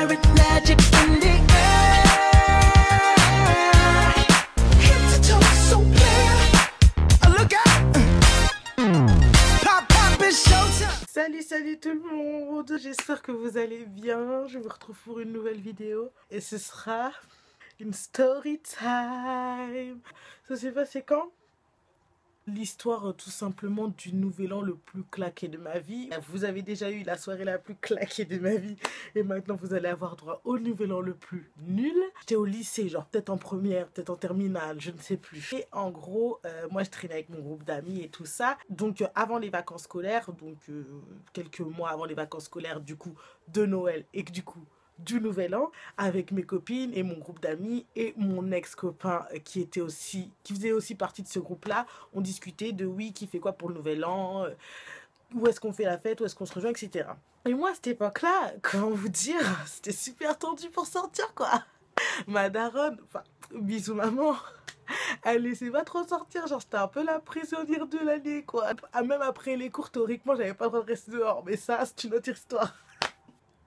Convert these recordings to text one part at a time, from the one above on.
pirate magic in the air. Head to toe so clear. Look out. Pop, pop, it's showtime. Salut tout le monde, j'espère que vous allez bien. Je vous retrouve pour une nouvelle vidéo et ce sera une story time. Ça s'est passé quand? L'histoire tout simplement du nouvel an le plus claqué de ma vie. Vous avez déjà eu la soirée la plus claquée de ma vie et maintenant vous allez avoir droit au nouvel an le plus nul. J'étais au lycée, genre peut-être en première, peut-être en terminale, je ne sais plus. Et en gros, moi je traînais avec mon groupe d'amis et tout ça. Donc avant les vacances scolaires, donc quelques mois avant les vacances scolaires du coup de Noël et que du coup du nouvel an, avec mes copines et mon groupe d'amis et mon ex-copain qui faisait aussi partie de ce groupe-là. On discutait de oui, qui fait quoi pour le nouvel an, où est-ce qu'on fait la fête, où est-ce qu'on se rejoint, etc. Et moi, à cette époque-là, comment vous dire, c'était super tendu pour sortir, quoi. Ma daronne, enfin, bisous maman, elle laissait pas trop sortir, genre j'étais un peu la prisonnière de l'année, quoi. Même après les cours, théoriquement, j'avais pas le droit de rester dehors, mais ça, c'est une autre histoire.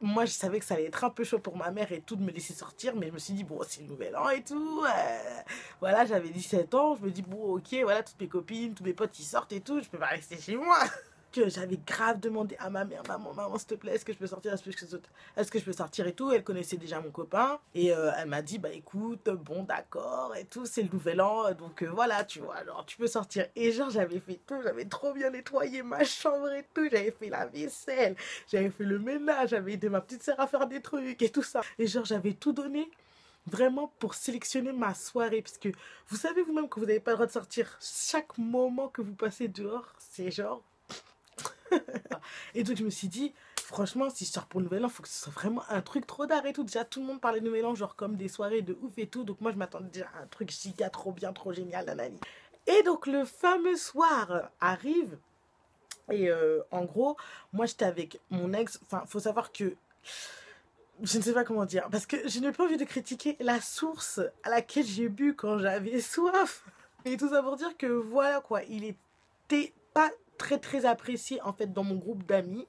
Moi, je savais que ça allait être un peu chaud pour ma mère et tout de me laisser sortir, mais je me suis dit, bon, c'est le nouvel an et tout. Voilà, j'avais 17 ans, je me dis, bon, ok, voilà, toutes mes copines, tous mes potes, ils sortent et tout, je peux pas rester chez moi. Que j'avais grave demandé à ma mère, maman, s'il te plaît, est-ce que je peux sortir, est-ce que je peux sortir et tout. Elle connaissait déjà mon copain et elle m'a dit, bah écoute, bon d'accord et tout, c'est le nouvel an, donc voilà, tu vois, alors tu peux sortir. Et genre j'avais fait tout, j'avais trop bien nettoyé ma chambre et tout, j'avais fait la vaisselle, j'avais fait le ménage, j'avais aidé ma petite sœur à faire des trucs et tout ça. Et genre j'avais tout donné vraiment pour sélectionner ma soirée, parce que vous savez vous-même que vous n'avez pas le droit de sortir. Chaque moment que vous passez dehors, c'est genre... Et donc je me suis dit, franchement, si je sors pour le nouvel an, il faut que ce soit vraiment un truc trop d'art et tout. Déjà tout le monde parlait de nouvel an, genre comme des soirées de ouf et tout. Donc moi je m'attendais déjà à un truc giga trop bien, trop génial, nanani. Et donc le fameux soir arrive. Et en gros, moi j'étais avec mon ex. Enfin, faut savoir que je ne sais pas comment dire, parce que je n'ai pas envie de critiquer la source à laquelle j'ai bu quand j'avais soif. Et tout ça pour dire que voilà quoi, il était pas très apprécié en fait dans mon groupe d'amis.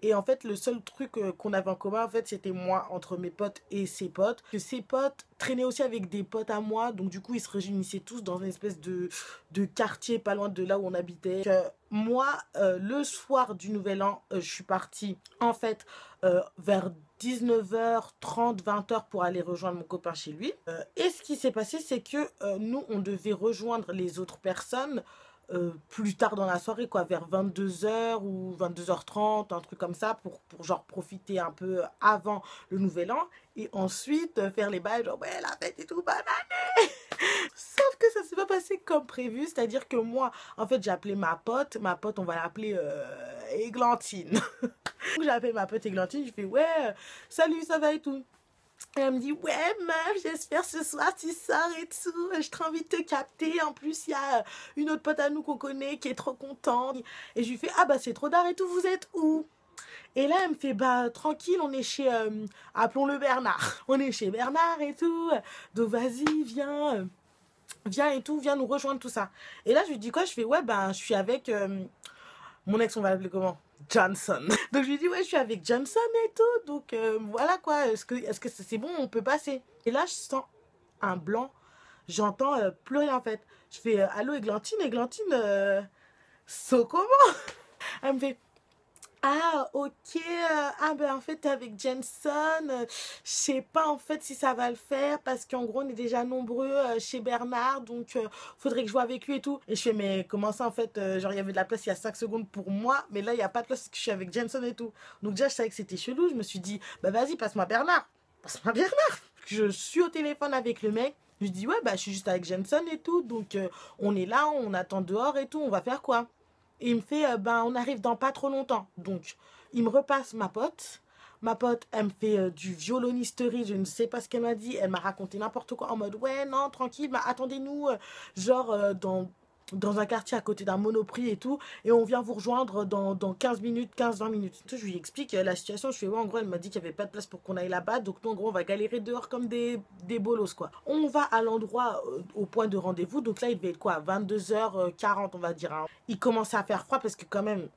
Et en fait le seul truc qu'on avait en commun en fait c'était moi entre mes potes et ses potes. Que ses potes traînaient aussi avec des potes à moi, donc du coup ils se réunissaient tous dans une espèce de quartier pas loin de là où on habitait. Moi le soir du nouvel an je suis partie en fait vers 19h30 20h pour aller rejoindre mon copain chez lui. Et ce qui s'est passé c'est que nous on devait rejoindre les autres personnes plus tard dans la soirée, quoi, vers 22h ou 22h30, un truc comme ça, pour genre profiter un peu avant le nouvel an, et ensuite faire les bails, genre ouais, la fête et tout, bonne année. Sauf que ça s'est pas passé comme prévu, c'est-à-dire que moi, en fait, j'ai appelé ma pote, on va l'appeler Églantine. Donc j'ai appelé ma pote Églantine, je fais ouais, salut, ça va et tout. Et elle me dit, ouais meuf, j'espère ce soir tu sors et tout, j'ai trop envie de te capter. En plus, il y a une autre pote à nous qu'on connaît qui est trop contente. Et je lui fais, ah bah c'est trop tard et tout, vous êtes où? Et là, elle me fait, bah tranquille, on est chez, appelons-le Bernard. On est chez Bernard et tout, donc vas-y, viens et tout, viens nous rejoindre, tout ça. Et là, je lui dis quoi? Je fais, ouais, ben je suis avec... mon ex, on va l'appeler comment? Johnson. Donc je lui dis ouais, je suis avec Johnson et tout. Donc voilà quoi, est-ce que c'est bon, on peut passer? Et là je sens un blanc, j'entends plus rien en fait. Je fais allô Églantine, so comment? Elle me fait ah ok, ah ben en fait t'es avec Jenson, je sais pas en fait si ça va le faire parce qu'en gros on est déjà nombreux chez Bernard, donc faudrait que je joue avec lui et tout. Et je fais mais comment ça en fait, genre il y avait de la place il y a 5 secondes pour moi, mais là il y a pas de place parce que je suis avec Jenson et tout. Donc déjà je savais que c'était chelou, je me suis dit bah vas-y passe-moi Bernard. Je suis au téléphone avec le mec, je lui dis ouais bah je suis juste avec Jenson et tout, donc on est là, on attend dehors et tout, on va faire quoi? Et il me fait, ben on arrive dans pas trop longtemps. Donc, il me repasse ma pote. Ma pote, elle me fait du violonisterie, je ne sais pas ce qu'elle m'a dit. Elle m'a raconté n'importe quoi en mode, ouais, non, tranquille, bah, attendez-nous, genre dans un quartier à côté d'un Monoprix et tout. Et on vient vous rejoindre dans 15 minutes, 15-20 minutes. Je lui explique la situation. Je fais, ouais, en gros, elle m'a dit qu'il n'y avait pas de place pour qu'on aille là-bas. Donc, nous, en gros, on va galérer dehors comme des bolos, quoi. On va à l'endroit, au point de rendez-vous. Donc là, il devait être quoi? 22h40, on va dire. Hein. Il commençait à faire froid parce que quand même...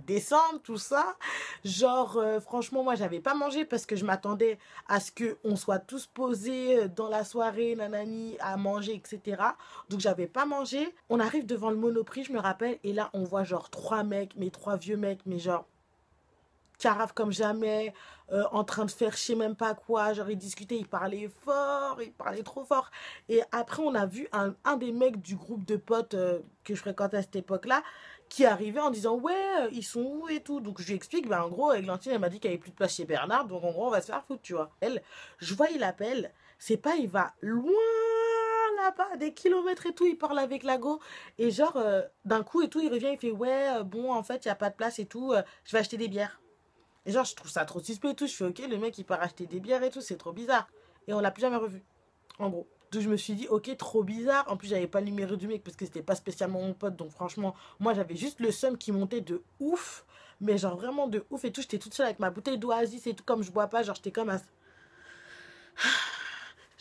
descendre, tout ça. Genre, franchement, moi, j'avais pas mangé parce que je m'attendais à ce qu'on soit tous posés dans la soirée, nanani, à manger, etc. Donc, j'avais pas mangé. On arrive devant le Monoprix, je me rappelle, et là, on voit genre 3 mecs, mais 3 vieux mecs, mais genre carafe comme jamais, en train de faire je sais même pas quoi, genre ils discutaient, ils parlaient fort, ils parlaient trop fort. Et après on a vu un des mecs du groupe de potes que je fréquentais à cette époque-là, qui arrivait en disant ouais, ils sont où et tout. Donc je lui explique, bah en gros, Eglantine elle m'a dit qu'il n'y avait plus de place chez Bernard, donc en gros on va se faire foutre, tu vois. Elle, je vois il appelle, c'est pas il va loin là-bas, des kilomètres et tout, il parle avec la go, et genre d'un coup et tout, il revient, il fait ouais, bon en fait il n'y a pas de place et tout, je vais acheter des bières. Et genre, je trouve ça trop suspect et tout. Je fais, ok, le mec, il part acheter des bières et tout, c'est trop bizarre. Et on l'a plus jamais revu, en gros. Donc, je me suis dit, ok, trop bizarre. En plus, j'avais pas le numéro du mec parce que c'était pas spécialement mon pote. Donc, franchement, moi, j'avais juste le seum qui montait de ouf. Mais genre, vraiment de ouf et tout. J'étais toute seule avec ma bouteille d'Oasis et tout. Comme je bois pas, genre, j'étais comme un...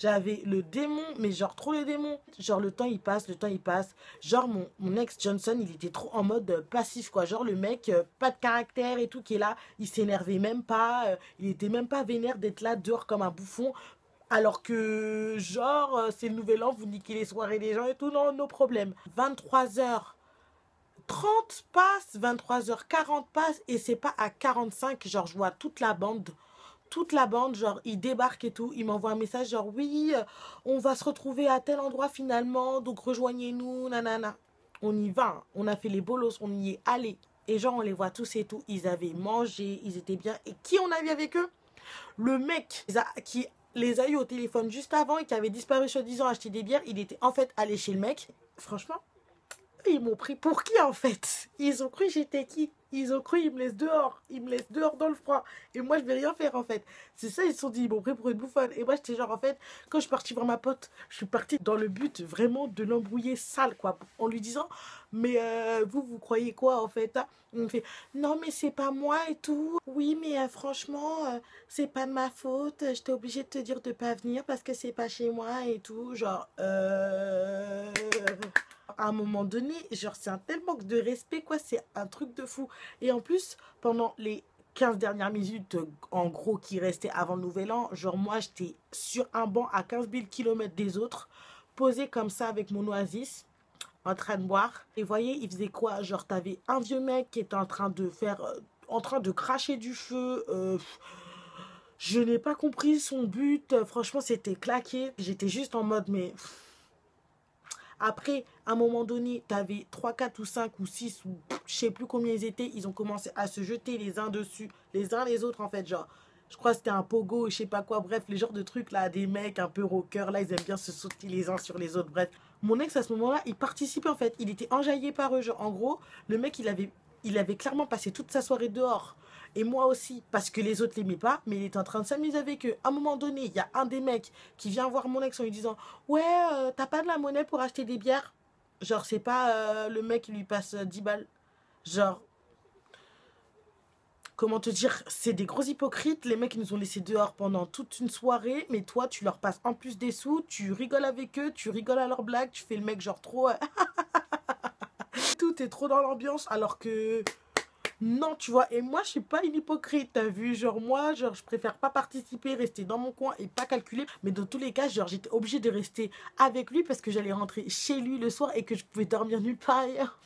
J'avais le démon, mais genre trop le démon. Genre le temps il passe, le temps il passe. Genre mon ex Johnson, il était trop en mode passif quoi. Genre le mec, pas de caractère et tout, qui est là. Il s'énervait même pas. Il était même pas vénère d'être là dehors comme un bouffon. Alors que genre c'est le nouvel an, vous niquez les soirées des gens et tout, non, nos problèmes. 23h30 passe, 23h40 passe et c'est pas à 45, genre je vois toute la bande, genre, ils débarquent et tout. Ils m'envoient un message, genre, oui, on va se retrouver à tel endroit finalement, donc rejoignez-nous, nanana. On y va, hein. On a fait les bolos, on y est allé. Et genre, on les voit tous et tout. Ils avaient mangé, ils étaient bien. Et qui on a vu avec eux? Le mec qui les a eu au téléphone juste avant et qui avait disparu soi-disant acheter des bières, il était en fait allé chez le mec. Franchement, ils m'ont pris pour qui en fait? Ils ont cru que j'étais qui? Ils ont cru qu'ils me laissent dehors. Ils me laissent dehors dans le froid. Et moi, je vais rien faire en fait. C'est ça, ils se sont dit, ils m'ont pris pour une bouffonne. Et moi, j'étais genre, en fait, quand je suis partie voir ma pote, je suis partie dans le but vraiment de l'embrouiller sale, quoi. En lui disant, mais vous croyez quoi en fait, hein? Il me fait, non, mais c'est pas moi et tout. Oui, mais franchement, c'est pas de ma faute. J'étais obligée de te dire de pas venir parce que c'est pas chez moi et tout. Genre, à un moment donné, genre c'est un tel manque de respect quoi, c'est un truc de fou. Et en plus, pendant les 15 dernières minutes, en gros, qui restaient avant le nouvel an, genre moi j'étais sur un banc à 15 000 km des autres, posée comme ça avec mon Oasis, en train de boire. Et voyez, il faisait quoi? Genre t'avais un vieux mec qui était en train de faire, en train de cracher du feu, je n'ai pas compris son but, franchement c'était claqué, j'étais juste en mode mais... Après, à un moment donné, tu avais 3, 4 ou 5 ou 6 ou je sais plus combien ils étaient. Ils ont commencé à se jeter les uns dessus, les uns les autres en fait. Genre, je crois que c'était un pogo, je sais pas quoi. Bref, les genres de trucs là, des mecs un peu rockers là, ils aiment bien se sauter les uns sur les autres. Bref, mon ex à ce moment-là, il participait en fait. Il était enjaillé par eux. Genre, en gros, le mec, il avait clairement passé toute sa soirée dehors. Et moi aussi, parce que les autres l'aimaient pas, mais il était en train de s'amuser avec eux. À un moment donné, il y a un des mecs qui vient voir mon ex en lui disant ouais, t'as pas de la monnaie pour acheter des bières? Genre, c'est pas le mec qui lui passe 10 balles. Genre, comment te dire, c'est des gros hypocrites. Les mecs, ils nous ont laissés dehors pendant toute une soirée, mais toi, tu leur passes en plus des sous, tu rigoles avec eux, tu rigoles à leurs blagues, tu fais le mec genre trop... Tout est trop dans l'ambiance, alors que... Non, tu vois, et moi, je suis pas une hypocrite, t'as vu, genre, moi, genre, je préfère pas participer, rester dans mon coin et pas calculer, mais dans tous les cas, genre, j'étais obligée de rester avec lui parce que j'allais rentrer chez lui le soir et que je pouvais dormir nulle part ailleurs.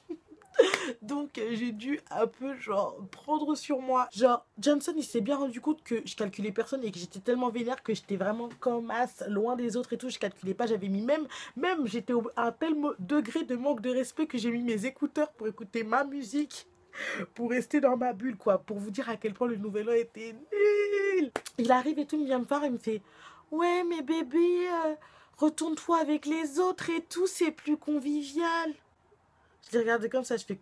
Donc, j'ai dû un peu, genre, prendre sur moi. Genre, Johnson, il s'est bien rendu compte que je calculais personne et que j'étais tellement vénère que j'étais vraiment comme as, loin des autres et tout, je calculais pas, j'avais mis même j'étais à un tel degré de manque de respect que j'ai mis mes écouteurs pour écouter ma musique, pour rester dans ma bulle, quoi, pour vous dire à quel point le nouvel an était nul. Il arrive et tout, il vient me voir et me fait ouais, mais bébé, retourne-toi avec les autres et tout, c'est plus convivial. Je les regardais comme ça, je fais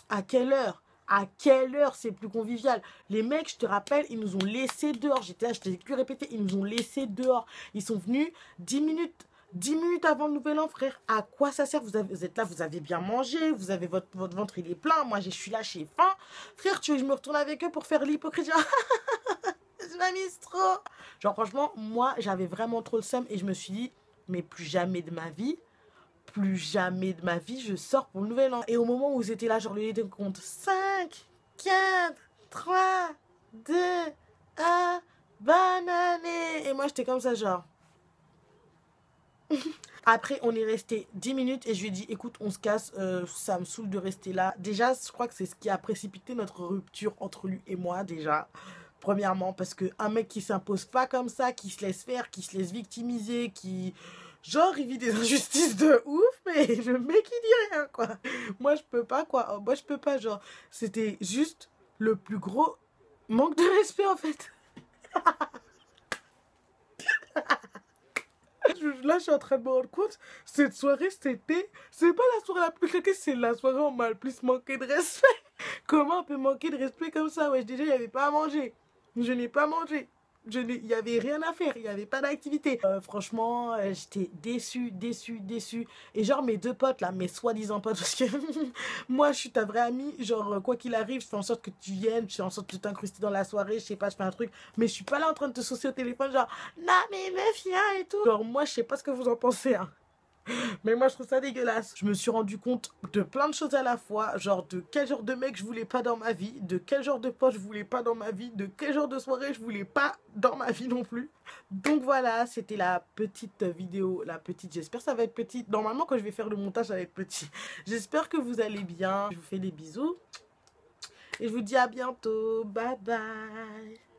à quelle heure? À quelle heure c'est plus convivial? Les mecs, je te rappelle, ils nous ont laissés dehors. J'étais là, je t'ai plus répété, ils nous ont laissés dehors. Ils sont venus 10 minutes avant le nouvel an, frère. À quoi ça sert? Vous êtes là, vous avez bien mangé, vous avez votre ventre, il est plein. Moi, je suis là, j'ai faim. Frère, tu veux que je me retourne avec eux pour faire l'hypocrite? Je m'amuse trop. Genre, franchement, moi, j'avais vraiment trop le seum et je me suis dit, mais plus jamais de ma vie, plus jamais de ma vie je sors pour le nouvel an. Et au moment où c'était là, genre le compte 5, 4, 3, 2, 1, bonne année. Et moi j'étais comme ça genre. Après on est resté 10 minutes et je lui ai dit écoute on se casse, ça me saoule de rester là. Déjà je crois que c'est ce qui a précipité notre rupture entre lui et moi déjà. Premièrement parce que un mec qui s'impose pas comme ça, qui se laisse faire, qui se laisse victimiser, qui... Genre, il vit des injustices de ouf, mais le mec, il dit rien, quoi. Moi, je peux pas, quoi. Moi, je peux pas, genre. C'était juste le plus gros manque de respect, en fait. Là, je suis en train de me rendre compte, cette soirée, c'était... C'est pas la soirée la plus claquée, c'est la soirée où on m'a le plus manqué de respect. Comment on peut manquer de respect comme ça? Ouais, déjà, il n'y avait pas à manger. Je n'ai pas mangé. Il n'y avait rien à faire, il n'y avait pas d'activité. Franchement, j'étais déçue. Et genre mes deux potes là, mes soi-disant potes, parce que moi je suis ta vraie amie, genre quoi qu'il arrive, je fais en sorte que tu viennes, je fais en sorte de t'incruster dans la soirée, je sais pas, je fais un truc, mais je suis pas là en train de te saucer au téléphone, genre, non mais meuf, viens et tout. Genre moi je sais pas ce que vous en pensez, hein. Mais moi je trouve ça dégueulasse. Je me suis rendu compte de plein de choses à la fois. Genre de quel genre de mec je voulais pas dans ma vie, de quel genre de pote je voulais pas dans ma vie, de quel genre de soirée je voulais pas dans ma vie non plus. Donc voilà, c'était la petite vidéo, j'espère que ça va être petite. Normalement quand je vais faire le montage ça va être petit. J'espère que vous allez bien. Je vous fais des bisous et je vous dis à bientôt. Bye bye.